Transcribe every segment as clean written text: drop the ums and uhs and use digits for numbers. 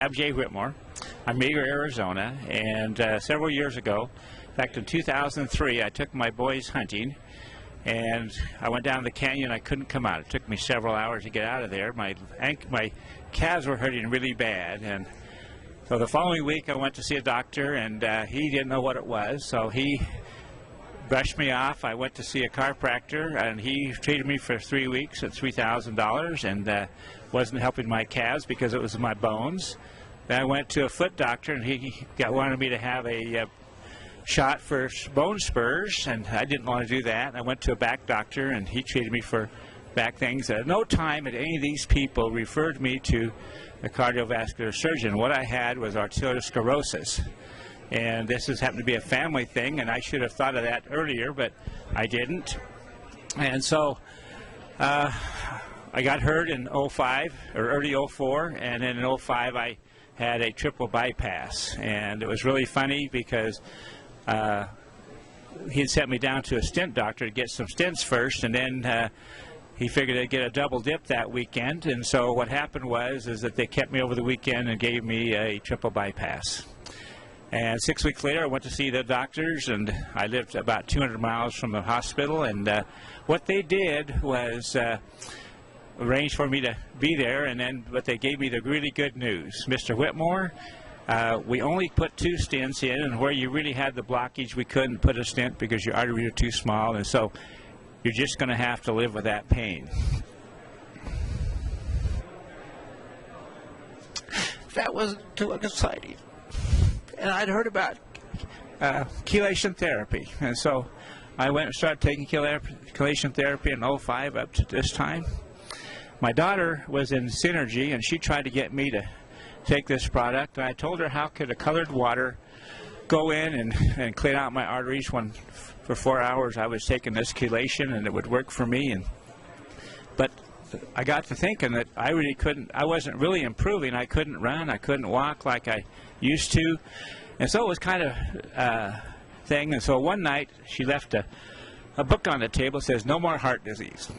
I'm Jay Whitmore. I'm Meager, Arizona, and several years ago, in fact in 2003, I took my boys hunting, and I went down the canyon. I couldn't come out. It took me several hours to get out of there. My calves were hurting really bad, and so the following week I went to see a doctor, and he didn't know what it was, so he brushed me off. I went to see a chiropractor, and he treated me for 3 weeks at $3,000, and wasn't helping my calves because it was my bones. Then I went to a foot doctor, and he wanted me to have a shot for bone spurs, and I didn't want to do that. I went to a back doctor, and he treated me for back things. At no time had any of these people referred me to a cardiovascular surgeon. What I had was arteriosclerosis. And this has happened to be a family thing, and I should have thought of that earlier, but I didn't. And so I got hurt in 05 or early 04, and then in 05 I had a triple bypass. And it was really funny because he had sent me down to a stent doctor to get some stents first, and then he figured I'd get a double dip that weekend. And so what happened was that they kept me over the weekend and gave me a triple bypass. And 6 weeks later, I went to see the doctors, and I lived about 200 miles from the hospital. And what they did was arrange for me to be there, and then but they gave me the really good news. Mr. Whitmore, we only put 2 stents in, and where you really had the blockage, we couldn't put a stent because your arteries are too small, and so you're just going to have to live with that pain. That wasn't too exciting. And I'd heard about chelation therapy, and so I went and started taking chelation therapy in 05 up to this time. My daughter was in Synergy, and she tried to get me to take this product, and I told her how could a colored water go in and clean out my arteries when for 4 hours I was taking this chelation, and it would work for me. But I got to thinking that I wasn't really improving. I couldn't run, I couldn't walk like I used to, and so it was kind of a thing. And so one night she left a book on the table that says, "No More Heart Disease."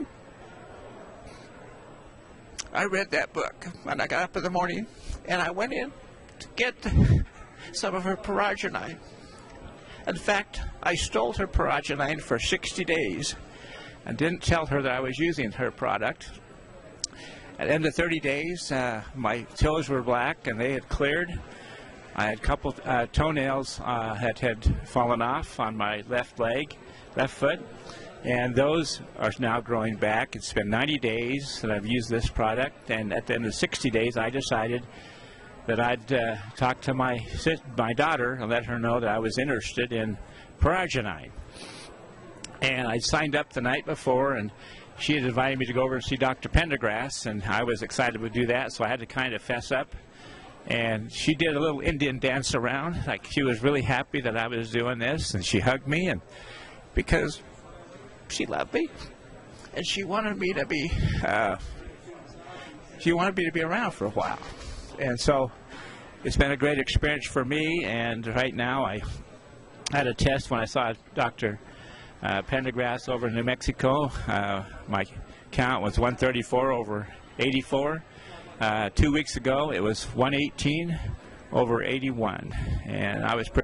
I read that book when I got up in the morning, and I went in to get some of her pyrogenine. In fact, I stole her pyrogenine for 60 days and didn't tell her that I was using her product. At the end of 30 days, my toes were black, and they had cleared. I had a couple toenails had fallen off on my left foot, and those are now growing back. It's been 90 days that I've used this product, and at the end of 60 days, I decided that I'd talk to my daughter and let her know that I was interested in pyrogenine. And I signed up the night before, and she had invited me to go over and see Dr. Pendergrass, and I was excited to do that, so I had to kind of fess up. And she did a little Indian dance around, like she was really happy that I was doing this, and she hugged me, and because she loved me, and she wanted me to be around for a while. And so it's been a great experience for me, and right now I had a test when I saw Dr. Pendergrass over in New Mexico. My count was 134 over 84. 2 weeks ago it was 118 over 81, and I was pretty